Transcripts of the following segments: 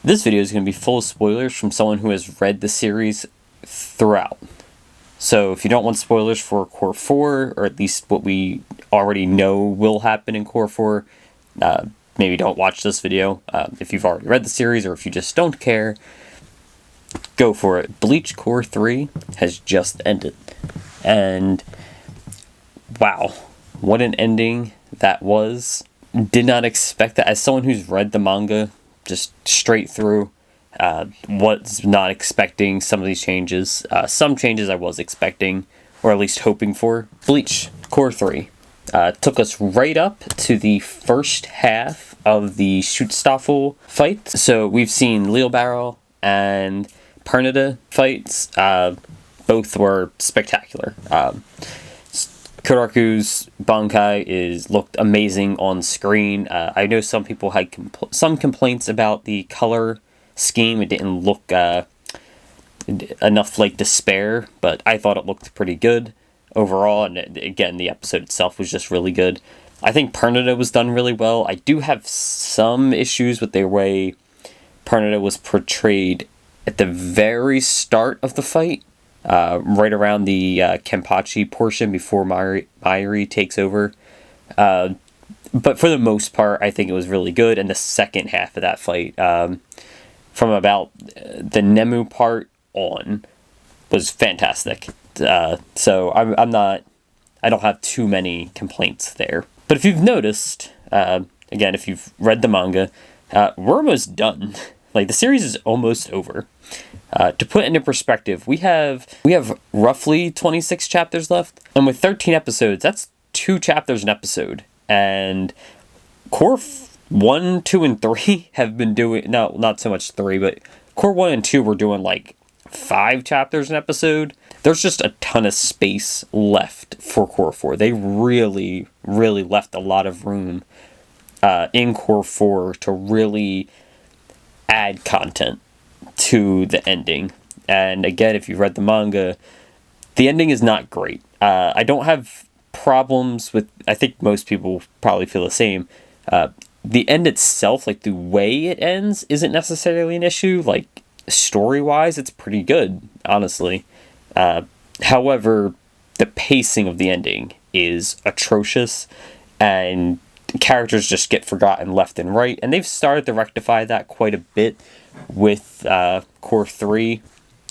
This video is going to be full of spoilers from someone who has read the series throughout. So if you don't want spoilers for Cour 4, or at least what we already know will happen in Cour 4, maybe don't watch this video. If you've already read the series, or if you just don't care, go for it. Bleach Cour 3 has just ended. And wow, what an ending that was. Did not expect that. As someone who's read the manga just straight through, was not expecting some of these changes. Some changes I was expecting, or at least hoping for. Bleach Cour 3 took us right up to the first half of the Schutzstaffel fight. So we've seen Leelbarrow and Pernida fights. Both were spectacular. Kuraku's Bankai looked amazing on screen. I know some people had some complaints about the color scheme. It didn't look enough like Despair, but I thought it looked pretty good overall. And again, the episode itself was just really good. I think Pernida was done really well. I do have some issues with the way Pernida was portrayed at the very start of the fight. Right around the Kenpachi portion before Mayuri takes over. But for the most part, I think it was really good. And the second half of that fight, from about the Nemu part on, was fantastic. So I don't have too many complaints there. But if you've noticed, again, if you've read the manga, we're almost done. Like, the series is almost over. To put it into perspective, we have roughly 26 chapters left, and with 13 episodes, that's 2 chapters an episode. And Cour 1, 2, and 3 have been doing, no, not so much 3, but Cour 1 and 2 were doing like 5 chapters an episode. There's just a ton of space left for Cour 4. They really, really left a lot of room in Cour 4 to really add content to the ending. And again, if you read the manga, the ending is not great. I don't have problems with, I think most people probably feel the same. The end itself, like the way it ends, isn't necessarily an issue. Like, story-wise, it's pretty good, honestly. However, the pacing of the ending is atrocious, and characters just get forgotten left and right, and they've started to rectify that quite a bit with Cour 3.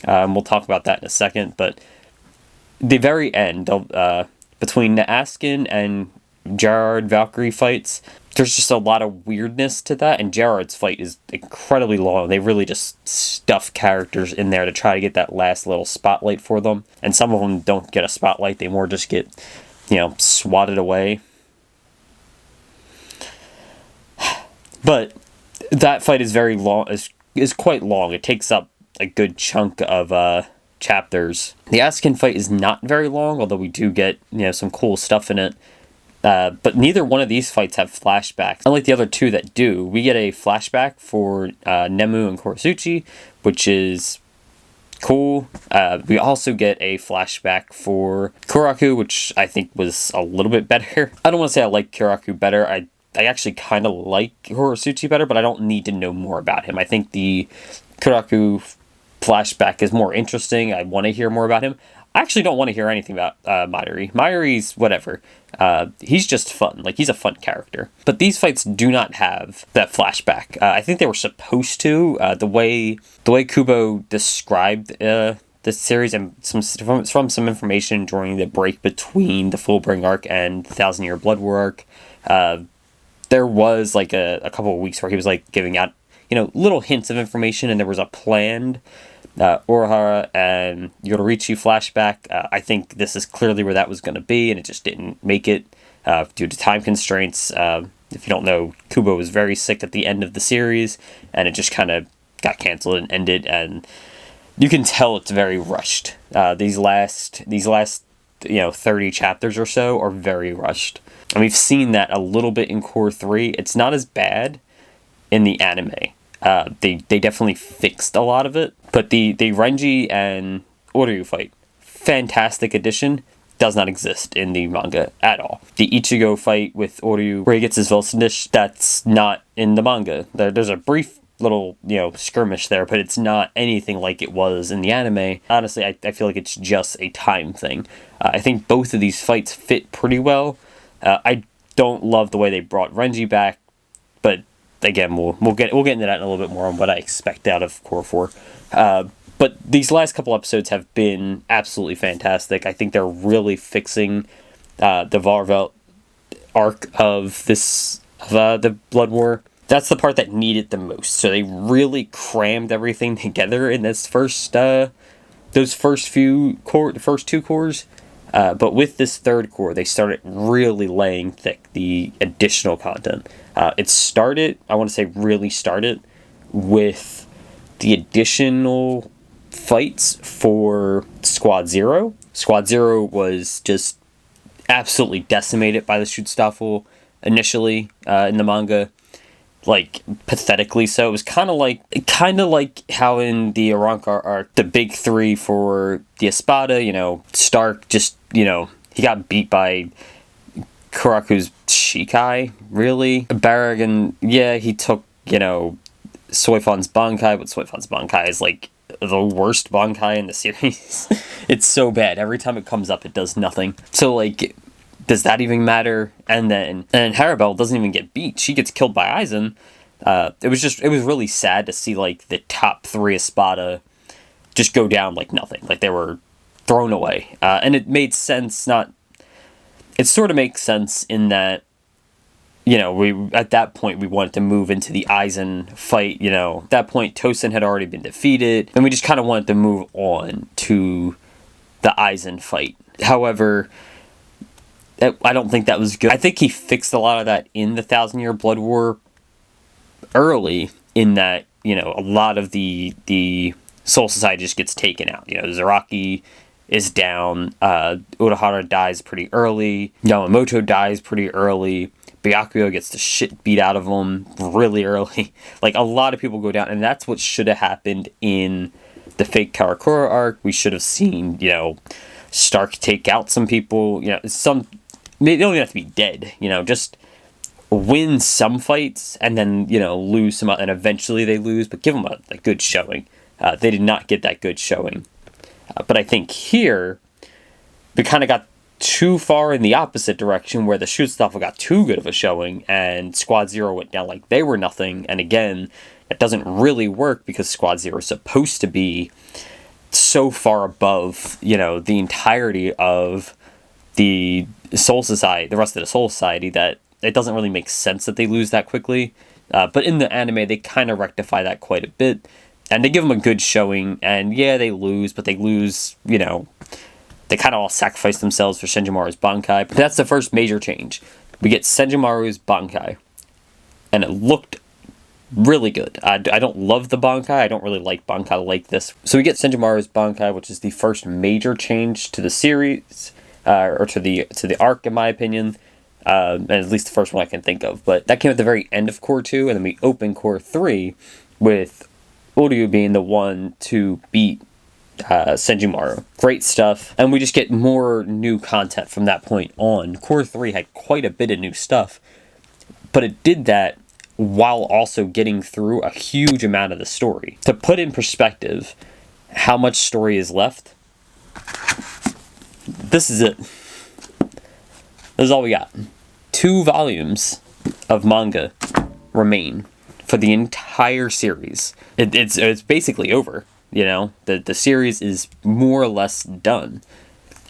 We'll talk about that in a second, but the very end, between the Askin and Gerard Valkyrie fights, there's just a lot of weirdness to that, and Gerard's fight is incredibly long. They really just stuff characters in there to try to get that last little spotlight for them, and some of them don't get a spotlight, they more just get, swatted away. But that fight is very long, is quite long. It takes up a good chunk of chapters. The Askin fight is not very long, although we do get some cool stuff in it. But neither one of these fights have flashbacks. Unlike the other two that do, we get a flashback for Nemu and Kurosuchi, which is cool. We also get a flashback for Kuraku, which I think was a little bit better. I don't want to say I like Kuraku better. I actually kind of like Kurosuchi better, but I don't need to know more about him. I think the Kuraku flashback is more interesting. I want to hear more about him. I actually don't want to hear anything about Mayuri. Mayuri's whatever. He's just fun. Like, he's a fun character. But these fights do not have that flashback. I think they were supposed to. The way Kubo described this series, and from some information during the break between the Fullbring arc and the 1,000 Year Blood War arc, there was like a couple of weeks where he was like giving out little hints of information, and there was a planned Urahara and Yororichi flashback. I think this is clearly where that was going to be, and it just didn't make it due to time constraints. If you don't know, Kubo was very sick at the end of the series, and it just kind of got canceled and ended, and you can tell it's very rushed. These last 30 chapters or so are very rushed. And we've seen that a little bit in Cour 3. It's not as bad in the anime. They definitely fixed a lot of it. But the Renji and Oryu fight, fantastic addition, does not exist in the manga at all. The Ichigo fight with Oryu, where he gets his Wilson dish, that's not in the manga. There's a brief little, skirmish there, but it's not anything like it was in the anime. Honestly, I feel like it's just a time thing. I think both of these fights fit pretty well. I don't love the way they brought Renji back, but again, we'll get into that in a little bit more on what I expect out of Cour 4. But these last couple episodes have been absolutely fantastic. I think they're really fixing the Varvel arc of the Blood War. That's the part that needed the most. So they really crammed everything together in this those first two cores. But with this third core, they started really laying thick the additional content. I want to say really started with the additional fights for Squad Zero. Squad Zero was just absolutely decimated by the Schutzstaffel initially in the manga. Like, pathetically so. It was kind of like how in the Arrancar arc, the big three for the Espada, Stark just, he got beat by Kuraku's Shikai, really. Barragan, yeah, he took, Soifan's Bankai, but Soifan's Bankai is, like, the worst Bankai in the series. It's so bad. Every time it comes up, it does nothing. So, like, does that even matter? And Harabel doesn't even get beat. She gets killed by Aizen. It was really sad to see, like, the top three Espada just go down like nothing. Like, they were thrown away. And it made sense, it sort of makes sense in that, at that point, we wanted to move into the Aizen fight, At that point, Tosin had already been defeated, and we just kind of wanted to move on to the Aizen fight. However, I don't think that was good. I think he fixed a lot of that in the 1,000-Year Blood War early, in that, a lot of the Soul Society just gets taken out. Zaraki is down, Urahara dies pretty early, Yamamoto dies pretty early, Byakuya gets the shit beat out of him really early. Like, a lot of people go down, and that's what should have happened in the fake Karakura arc. We should have seen, Stark take out some people, they don't even have to be dead, just win some fights and then, lose some, and eventually they lose, but give them a good showing. They did not get that good showing. But I think here, we kind of got too far in the opposite direction, where the Schutzstaffel got too good of a showing, and Squad Zero went down like they were nothing, and again, it doesn't really work because Squad Zero is supposed to be so far above, the entirety of the Soul Society, the rest of the Soul Society, that it doesn't really make sense that they lose that quickly. But in the anime, they kind of rectify that quite a bit, and they give them a good showing, and yeah, they lose, but they lose, they kind of all sacrifice themselves for Senjumaru's Bankai. But that's the first major change. We get Senjumaru's Bankai, and it looked really good. I don't love the Bankai. I don't really like Bankai like this. So we get Senjumaru's Bankai, which is the first major change to the series, or to the arc, in my opinion. And at least the first one I can think of. But that came at the very end of Cour 2, and then we open Cour 3 with Uryu being the one to beat Senjumaru. Great stuff. And we just get more new content from that point on. Cour 3 had quite a bit of new stuff, but it did that while also getting through a huge amount of the story. To put in perspective how much story is left, this is it. This is all we got. 2 volumes of manga remain for the entire series. It's basically over, The series is more or less done.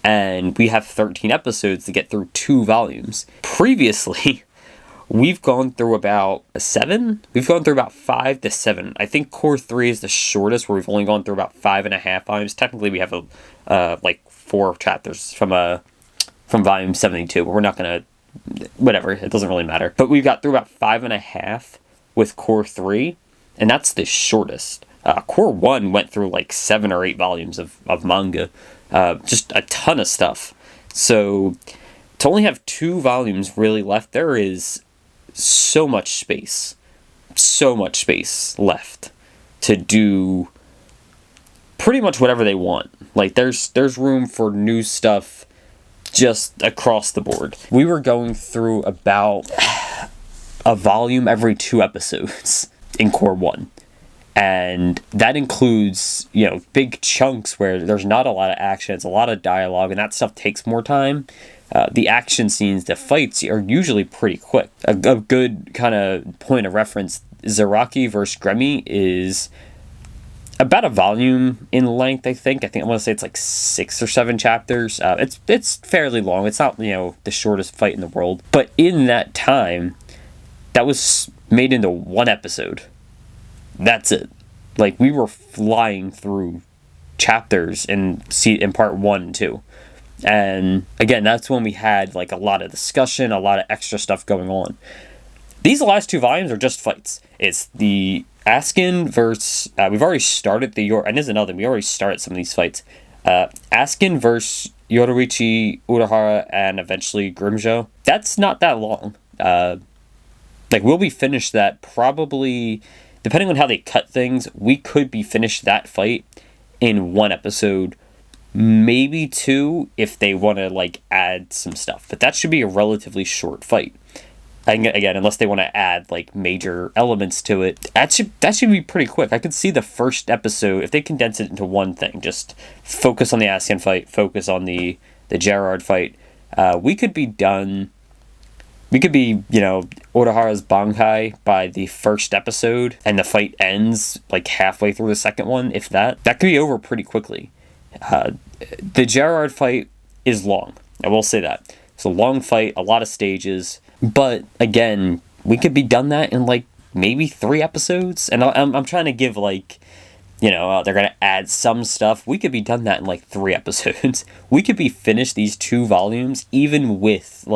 And we have 13 episodes to get through 2 volumes. Previously, we've gone through about 7? We've gone through about 5 to 7. I think Cour 3 is the shortest, where we've only gone through about 5.5 volumes. Technically, we have 4 chapters from volume 72, but we're not going to... Whatever, it doesn't really matter. But we've got through about 5.5 with Cour 3, and that's the shortest. Cour 1 went through like 7 or 8 volumes of manga. Just a ton of stuff. So, to only have 2 volumes really left, there is so much space left to do pretty much whatever they want. Like, there's room for new stuff just across the board. We were going through about a volume every 2 episodes in Cour 1. And that includes, big chunks where there's not a lot of action, it's a lot of dialogue, and that stuff takes more time. The action scenes, the fights are usually pretty quick. A good kind of point of reference, Zaraki versus Gremmy is about a volume in length, I think. I want to say it's like 6 or 7 chapters. It's fairly long. It's not, the shortest fight in the world. But in that time, that was made into one episode. That's it. Like, we were flying through chapters in part 1 and 2. And again, that's when we had like a lot of discussion, a lot of extra stuff going on. These last 2 volumes are just fights. It's the Askin versus... we've already started the... And there's another thing. We already started some of these fights. Askin versus Yoruichi, Urahara, and eventually Grimjo. That's not that long. We'll be finished that probably... Depending on how they cut things, we could be finished that fight in 1 episode. Maybe 2 if they want to, add some stuff. But that should be a relatively short fight. And again, unless they want to add major elements to it, that should be pretty quick. I could see the first episode, if they condense it into one thing, just focus on the Ascian fight, focus on the Gerard fight. We could be done. We could be, Urahara's Bankai by the first episode, and the fight ends halfway through the second one, if that. That could be over pretty quickly. The Gerard fight is long. I will say that. It's a long fight, a lot of stages. But again, we could be done that in maybe 3 episodes. And I'm trying to give they're going to add some stuff. We could be done that in 3 episodes. We could be finished these 2 volumes even with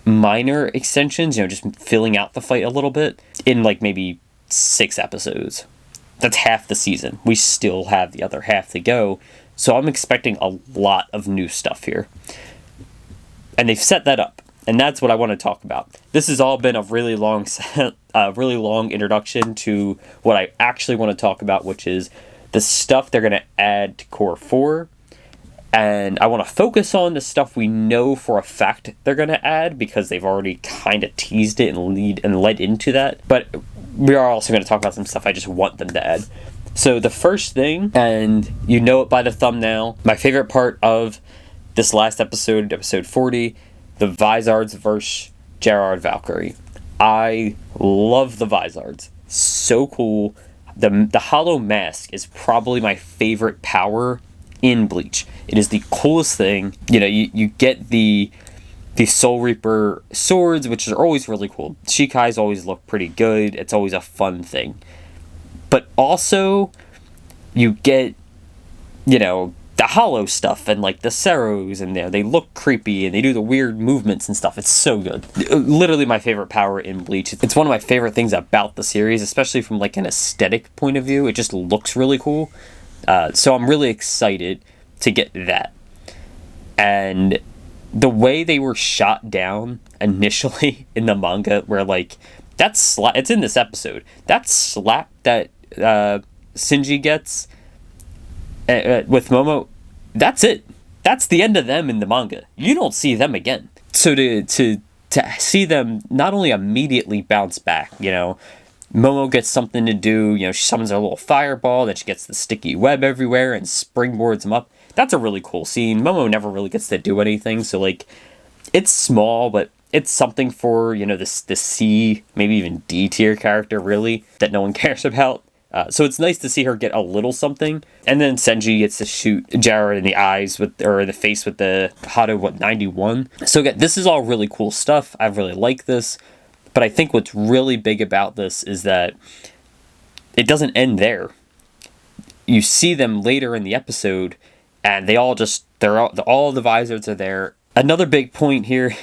minor extensions, just filling out the fight a little bit in maybe 6 episodes. That's half the season. We still have the other half to go. So I'm expecting a lot of new stuff here. And they've set that up. And that's what I want to talk about. This has all been a really long introduction to what I actually want to talk about, which is the stuff they're going to add to Cour 4. And I want to focus on the stuff we know for a fact they're going to add, because they've already kind of teased it and led into that. But we are also going to talk about some stuff I just want them to add. So the first thing, and you know it by the thumbnail, my favorite part of this last episode, episode 40, the Visards versus Gerard Valkyrie. I love the Visards. So cool. The hollow mask is probably my favorite power in Bleach. It is the coolest thing. You get the Soul Reaper swords, which are always really cool. Shikai's always look pretty good. It's always a fun thing. But also, you get, the hollow stuff and the Ceros, and they look creepy and they do the weird movements and stuff. It's so good. Literally my favorite power in Bleach. It's one of my favorite things about the series, especially from an aesthetic point of view. It just looks really cool. So I'm really excited to get that. And the way they were shot down initially in the manga, where it's in this episode, that slap that Shinji gets with Momo, that's it. That's the end of them in the manga. You don't see them again. So to see them not only immediately bounce back, Momo gets something to do, she summons a little fireball, then she gets the sticky web everywhere and springboards them up. That's a really cool scene. Momo never really gets to do anything, so it's small, but it's something for, the C, maybe even D tier character, really, that no one cares about. So it's nice to see her get a little something. And then Senji gets to shoot Jared in the eyes or in the face with the Hado 91. So again, this is all really cool stuff. I really like this. But I think what's really big about this is that it doesn't end there. You see them later in the episode, and all the Visards are there. Another big point here,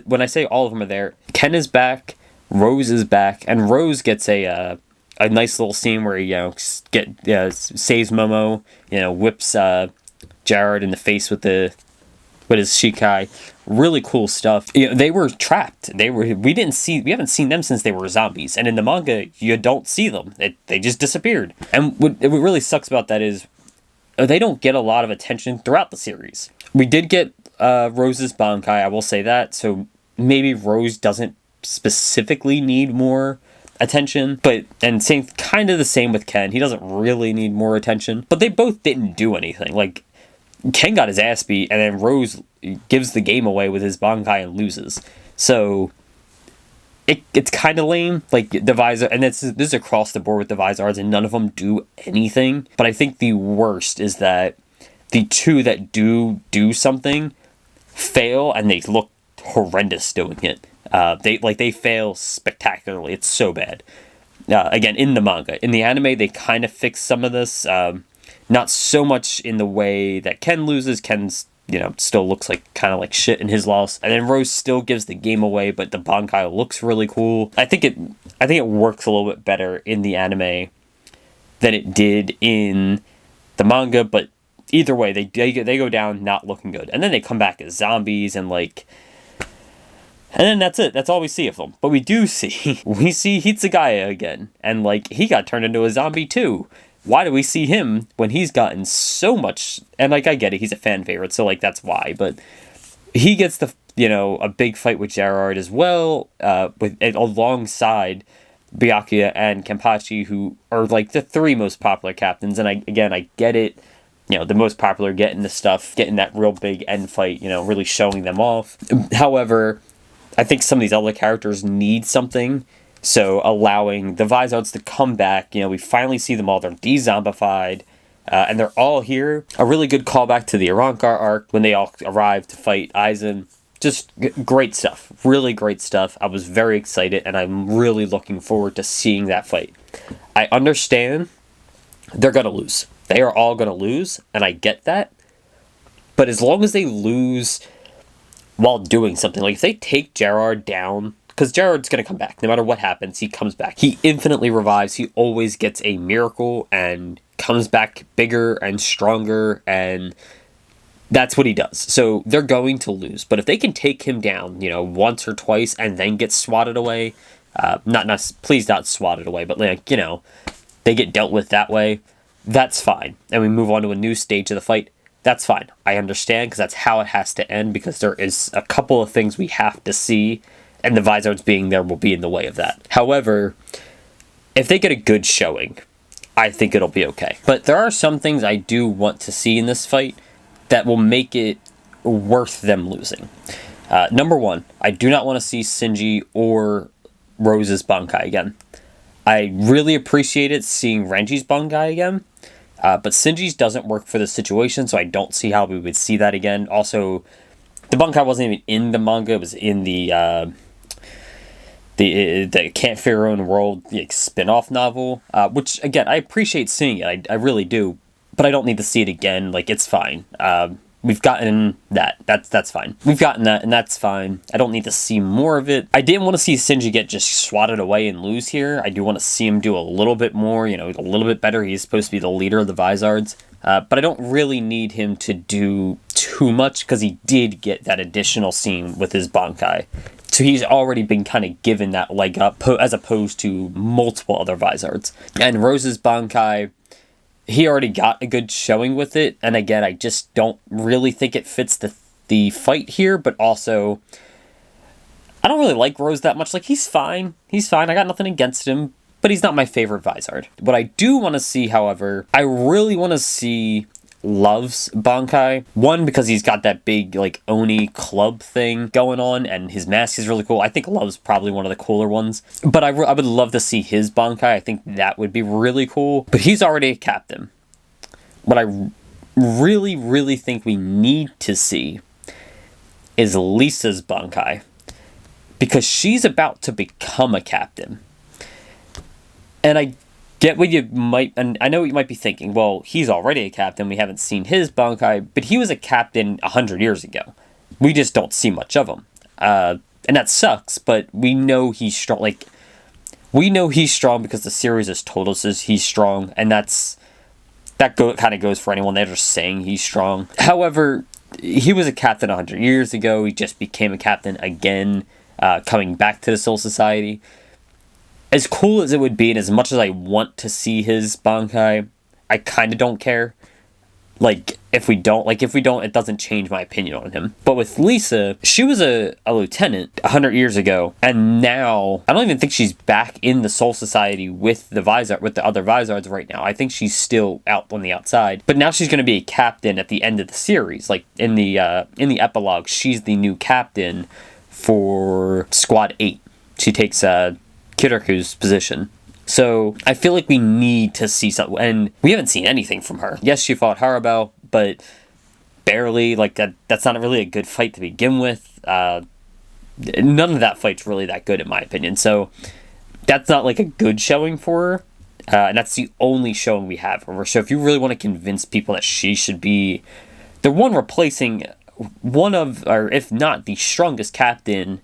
when I say all of them are there, Ken is back, Rose is back, and Rose gets a nice little scene where he saves Momo, whips Jared in the face with his Shikai. Really cool stuff. They were trapped. We haven't seen them since they were zombies. And in the manga, you don't see them. They just disappeared. And what really sucks about that is they don't get a lot of attention throughout the series. We did get Rose's Bankai, I will say that. So maybe Rose doesn't specifically need more attention, and same kind of the same with Ken. He doesn't really need more attention, but they both didn't do anything. Like, Ken got his ass beat, and then Rose gives the game away with his Bankai and loses. So it's kind of lame. Like, the Visards, and this is across the board with the Visards, and none of them do anything. But I think the worst is that the two that do something fail, and they look horrendous doing it. They fail spectacularly. It's so bad. Again, in the manga. In the anime, they kind of fix some of this. Not so much in the way that Ken loses. Ken's, still looks like kind of like shit in his loss. And then Rose still gives the game away, but the Bankai looks really cool. I think it works a little bit better in the anime than it did in the manga, but either way, they go down not looking good. And then they come back as zombies and and then that's it. That's all we see of them. But we see Hitsugaya again. And he got turned into a zombie too. Why do we see him when he's gotten so much? And I get it, he's a fan favorite, so that's why. But he gets a big fight with Gerard as well, alongside Byakuya and Kenpachi, who are the three most popular captains. And I get it. The most popular getting the stuff, getting that real big end fight, really showing them off. However, I think some of these other characters need something. So allowing the Visards to come back, we finally see them all. They're de-zombified, and they're all here. A really good callback to the Arrancar arc when they all arrive to fight Aizen. Just great stuff. Really great stuff. I was very excited, and I'm really looking forward to seeing that fight. I understand they're going to lose. They are all going to lose, and I get that. But as long as they lose while doing something, if they take Gerard down, because Gerard's going to come back. No matter what happens, he comes back. He infinitely revives. He always gets a miracle and comes back bigger and stronger, and that's what he does. So they're going to lose. But if they can take him down, once or twice and then get swatted away, please not swatted away, but they get dealt with that way, that's fine. And we move on to a new stage of the fight. That's fine. I understand, because that's how it has to end, because there is a couple of things we have to see, and the Visards being there will be in the way of that. However, if they get a good showing, I think it'll be okay. But there are some things I do want to see in this fight that will make it worth them losing. Number one, I do not want to see Shinji or Rose's Bankai again. I really appreciated seeing Renji's Bankai again, but Shinji's doesn't work for the situation, so I don't see how we would see that again. Also, the Bankai wasn't even in the manga. It was in the Can't Fear Your Own World spin-off novel, which, again, I appreciate seeing it. I really do, but I don't need to see it again. It's fine. We've gotten that. That's fine. We've gotten that, and that's fine. I don't need to see more of it. I didn't want to see Shinji get just swatted away and lose here. I do want to see him do a little bit more, a little bit better. He's supposed to be the leader of the Visards. But I don't really need him to do too much, because he did get that additional scene with his Bankai. So he's already been kind of given that leg up, as opposed to multiple other Visards. And Rose's Bankai, he already got a good showing with it. And again, I just don't really think it fits the fight here. But also, I don't really like Rose that much. He's fine. He's fine. I got nothing against him. But he's not my favorite Visard. What I do want to see, however, I really want to see Love's Bankai. One, because he's got that big, Oni club thing going on, and his mask is really cool. I think Love's probably one of the cooler ones. But I would love to see his Bankai. I think that would be really cool. But he's already a captain. What I really, really think we need to see is Lisa's Bankai. Because she's about to become a captain. And I get what you might, and I know what you might be thinking, well, he's already a captain, we haven't seen his Bankai, but he was a captain 100 years ago. We just don't see much of him. And that sucks, but we know he's strong. We know he's strong because the series has told us he's strong, and kind of goes for anyone. They're just saying he's strong. However, he was a captain 100 years ago. He just became a captain again, coming back to the Soul Society. As cool as it would be, and as much as I want to see his Bankai, I kind of don't care. Like, if we don't, it doesn't change my opinion on him. But with Lisa, she was a lieutenant 100 years ago, and now I don't even think she's back in the Soul Society with the other Visards right now. I think she's still out on the outside. But now she's going to be a captain at the end of the series. Like, in the epilogue, she's the new captain for Squad 8. She takes Kiraku's position. So I feel like we need to see something, and we haven't seen anything from her. Yes, she fought Harabao, but barely. Like, that's not really a good fight to begin with. None of that fight's really that good, in my opinion. So that's not like a good showing for her, and that's the only showing we have for her. So if you really want to convince people that she should be the one replacing one of, or if not the strongest captain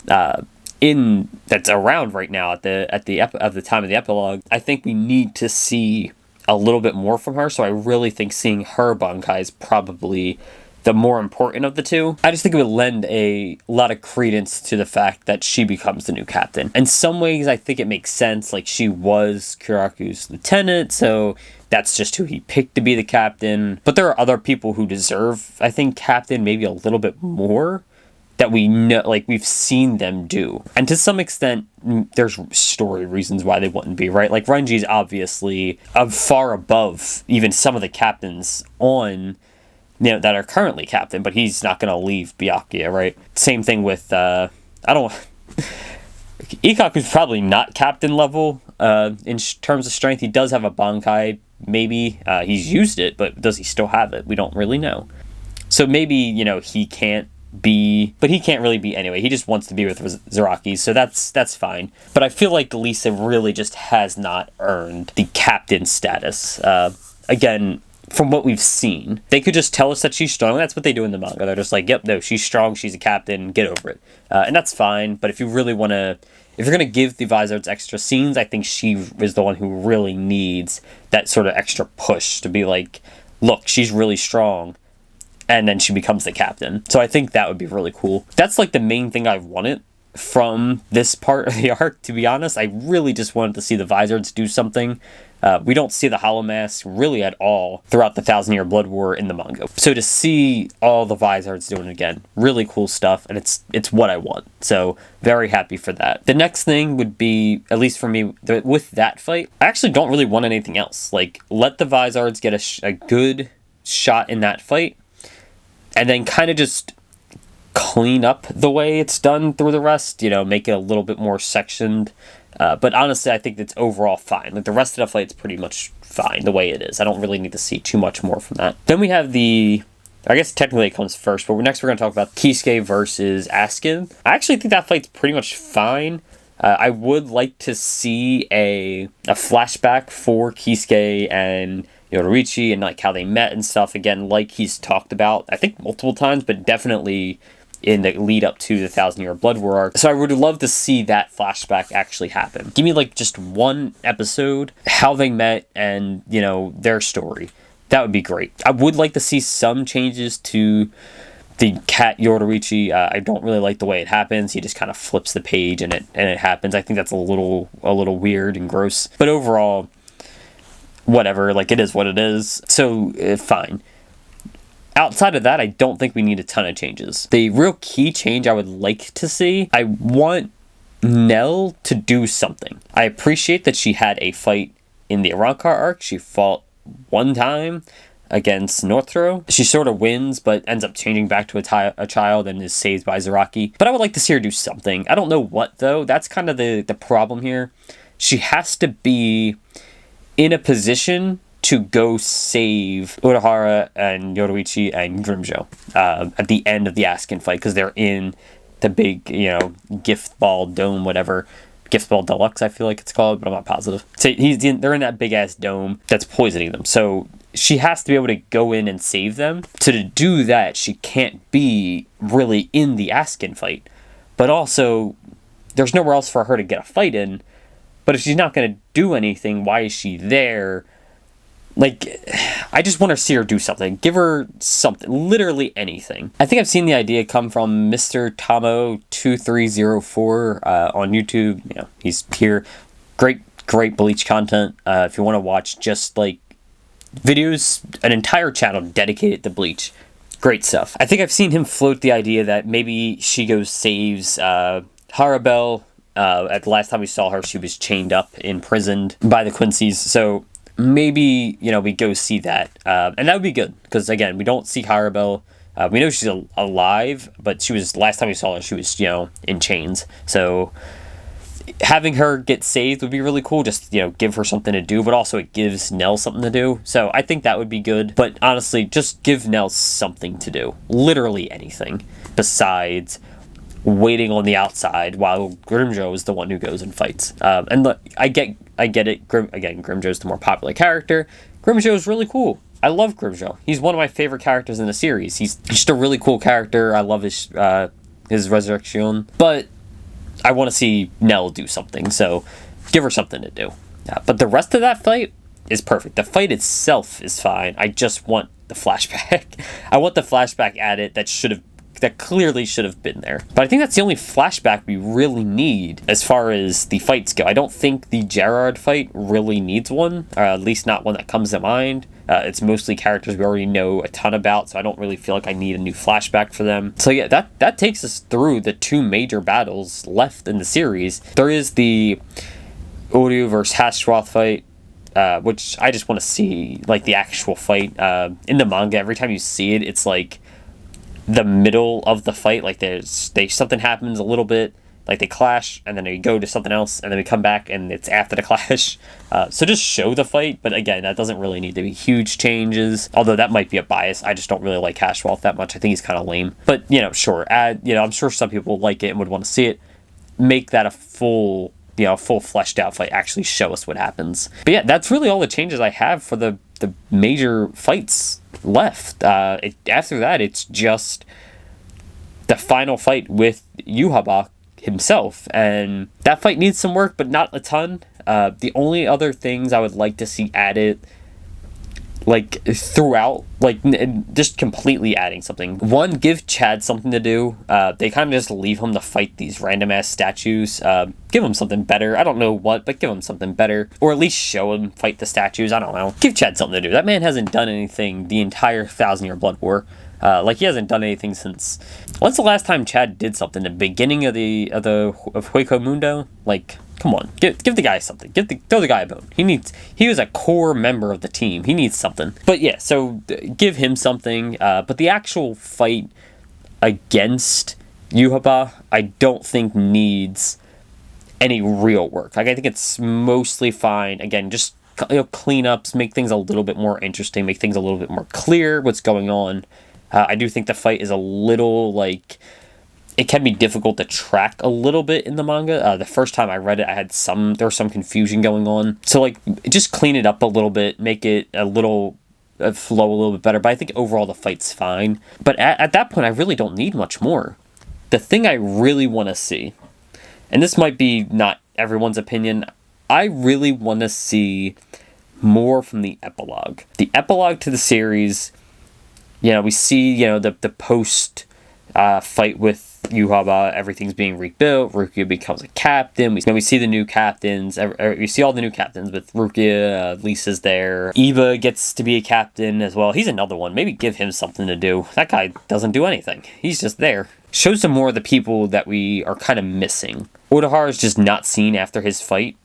that's around right now at the time of the epilogue, I think we need to see a little bit more from her. So I really think seeing her Bankai is probably the more important of the two. I just think it would lend a lot of credence to the fact that she becomes the new captain. In some ways, I think it makes sense. Like, she was Kiraku's lieutenant, so that's just who he picked to be the captain. But there are other people who deserve, I think, captain maybe a little bit more, that we know, like, we've seen them do. And to some extent, there's story reasons why they wouldn't be, right? Like, Renji's obviously far above even some of the captains on, that are currently captain, but he's not going to leave Byakuya, right? Same thing with, Ikaku's probably not captain level in terms of strength. He does have a Bankai, maybe. He's used it, but does he still have it? We don't really know. So maybe, he can't be, but he can't really be anyway. He just wants to be with Zaraki, so that's fine. But I feel like Lisa really just has not earned the captain status. Again, from what we've seen, they could just tell us that she's strong. That's what they do in the manga. They're just like, yep, no, she's strong, she's a captain, get over it. And that's fine, but if you really want to, if you're going to give the Visards extra scenes, I think she is the one who really needs that sort of extra push to be like, look, she's really strong, and then she becomes the captain. So I think that would be really cool. That's like the main thing I wanted from this part of the arc, to be honest. I really just wanted to see the Visards do something. We don't see the Hollow Mask really at all throughout the 1,000-Year Blood War in the manga. So to see all the Visards doing it again, really cool stuff, and it's what I want. So very happy for that. The next thing would be, at least for me, with that fight, I actually don't really want anything else. Like, let the Visards get a good shot in that fight, and then kind of just clean up the way it's done through the rest, make it a little bit more sectioned. But honestly, I think it's overall fine. Like, the rest of the fight's pretty much fine the way it is. I don't really need to see too much more from that. Then we have I guess technically it comes first, but next we're going to talk about Kisuke versus Askin. I actually think that fight's pretty much fine. I would like to see a flashback for Kisuke and Yoruichi and like how they met and stuff. Again, like he's talked about, I think multiple times, but definitely in the lead up to the 1,000-Year Blood War arc. So I would love to see that flashback actually happen. Give me like just one episode, how they met and, their story. That would be great. I would like to see some changes to the cat Yoruichi. I don't really like the way it happens. He just kind of flips the page and it happens. I think that's a little weird and gross. But overall, whatever, like, it is what it is. So fine. Outside of that, I don't think we need a ton of changes. The real key change I would like to see, I want Nell to do something. I appreciate that she had a fight in the Arrancar arc. She fought one time against Northro. She sort of wins, but ends up changing back to a child and is saved by Zaraki. But I would like to see her do something. I don't know what, though. That's kind of the problem here. She has to be in a position to go save Urahara and Yoruichi and Grimjo at the end of the Askin fight, because they're in the big, gift ball dome, whatever. Gift ball deluxe, I feel like it's called, but I'm not positive. So they're in that big ass dome that's poisoning them. So she has to be able to go in and save them. To do that, she can't be really in the Askin fight. But also, there's nowhere else for her to get a fight in. But if she's not going to do anything, why is she there? Like, I just want to see her do something. Give her something. Literally anything. I think I've seen the idea come from Mr. Tamo2304 on YouTube. He's here. Great Bleach content. If you want to watch just, like, videos, an entire channel dedicated to Bleach. Great stuff. I think I've seen him float the idea that maybe Shigo saves Harabelle. At the last time we saw her, she was chained up, imprisoned by the Quincy's. So maybe, we go see that. And that would be good, because again, we don't see Harabelle. We know she's alive, but last time we saw her, she was, in chains. So having her get saved would be really cool. Just, give her something to do, but also it gives Nell something to do. So I think that would be good. But honestly, just give Nell something to do. Literally anything besides waiting on the outside while Grimmjow is the one who goes and fights. And look, I get it. Grimmjow's the more popular character. Grimmjow is really cool. I love Grimmjow. He's one of my favorite characters in the series. He's just a really cool character. I love his resurrection. But I want to see Nell do something, so give her something to do. But the rest of that fight is perfect. The fight itself is fine. I just want the flashback. I want the flashback added that clearly should have been there. But I think that's the only flashback we really need as far as the fights go. I don't think the Gerard fight really needs one, or at least not one that comes to mind. It's mostly characters we already know a ton about, so I don't really feel like I need a new flashback for them. So yeah, that takes us through the two major battles left in the series. There is the Uryu versus Hashroth fight, which I just want to see, like, the actual fight. In the manga, every time you see it, it's like the middle of the fight, like something happens a little bit, like they clash, and then they go to something else, and then we come back, and it's after the clash. So just show the fight, but again, that doesn't really need to be huge changes, although that might be a bias. I just don't really like Hashroth that much. I think he's kind of lame. But, sure, I'm sure some people like it and would want to see it. Make that a full fleshed out fight. Actually show us what happens. But yeah, that's really all the changes I have for the major fights left. After that, it's just the final fight with Yhwach himself, and that fight needs some work, but not a ton. The only other things I would like to see added, like, throughout, like, just completely adding something. One, give Chad something to do. They kind of just leave him to fight these random ass statues. Give him something better. I don't know what, but give him something better. Or at least show him fight the statues. I don't know. Give Chad something to do. That man hasn't done anything the entire 1,000-year Blood War. He hasn't done anything since... When's the last time Chad did something? The beginning of Hueco Mundo? Like, come on. Give the guy something. Throw the guy a bone. He was a core member of the team. He needs something. But yeah, so give him something. But the actual fight against Yhwach, I don't think needs any real work. Like, I think it's mostly fine. Again, just cleanups, make things a little bit more interesting, make things a little bit more clear what's going on. I do think the fight is a little, like, it can be difficult to track a little bit in the manga. The first time I read it, there was some confusion going on. So, like, just clean it up a little bit, make it a little, flow a little bit better. But I think overall the fight's fine. But at that point, I really don't need much more. The thing I really want to see, and this might be not everyone's opinion, I really want to see more from the epilogue. The epilogue to the series... we see, the post fight with Yhwach, everything's being rebuilt. Rukia becomes a captain. We see the new captains. We see all the new captains with Rukia. Lisa's there. Iba gets to be a captain as well. He's another one. Maybe give him something to do. That guy doesn't do anything. He's just there. Show some more of the people that we are kind of missing. Urahara is just not seen after his fight.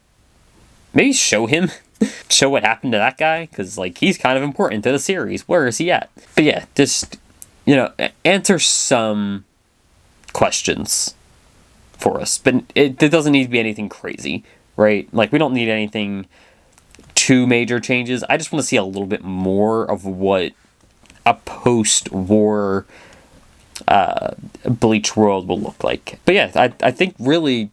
Maybe show him. Show what happened to that guy, because, like, he's kind of important to the series. Where is he at? But yeah, just, answer some questions for us. But it doesn't need to be anything crazy, right? Like, we don't need anything too major changes. I just want to see a little bit more of what a post-war Bleach world will look like. But yeah, I think really...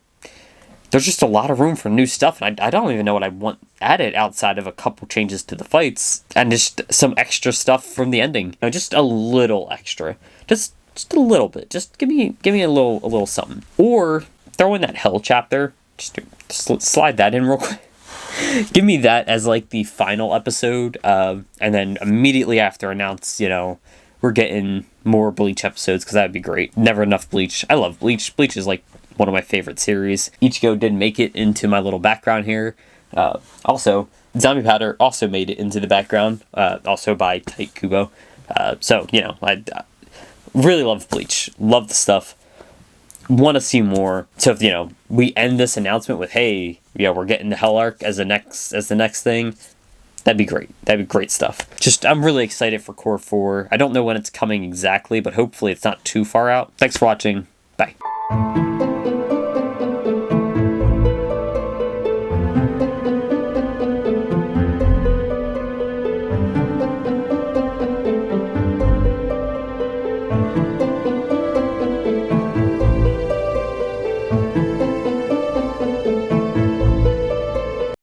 there's just a lot of room for new stuff, and I don't even know what I want added outside of a couple changes to the fights and just some extra stuff from the ending. Just a little extra, just a little bit. Just give me a little something, or throw in that hell chapter. Just slide that in real quick. Give me that as, like, the final episode, and then immediately after announce, we're getting more Bleach episodes, because that would be great. Never enough Bleach. I love Bleach. Bleach is, like, one of my favorite series. Ichigo did make it into my little background here. Also, Zombie Powder also made it into the background, also by Tight Kubo. So, you know, I really love Bleach. Love the stuff. Want to see more. So, if, you know, we end this announcement with, hey, yeah, we're getting the Hell Arc as the next thing. That'd be great. That'd be great stuff. Just, I'm really excited for Cour 4. I don't know when it's coming exactly, but hopefully it's not too far out. Thanks for watching. Bye.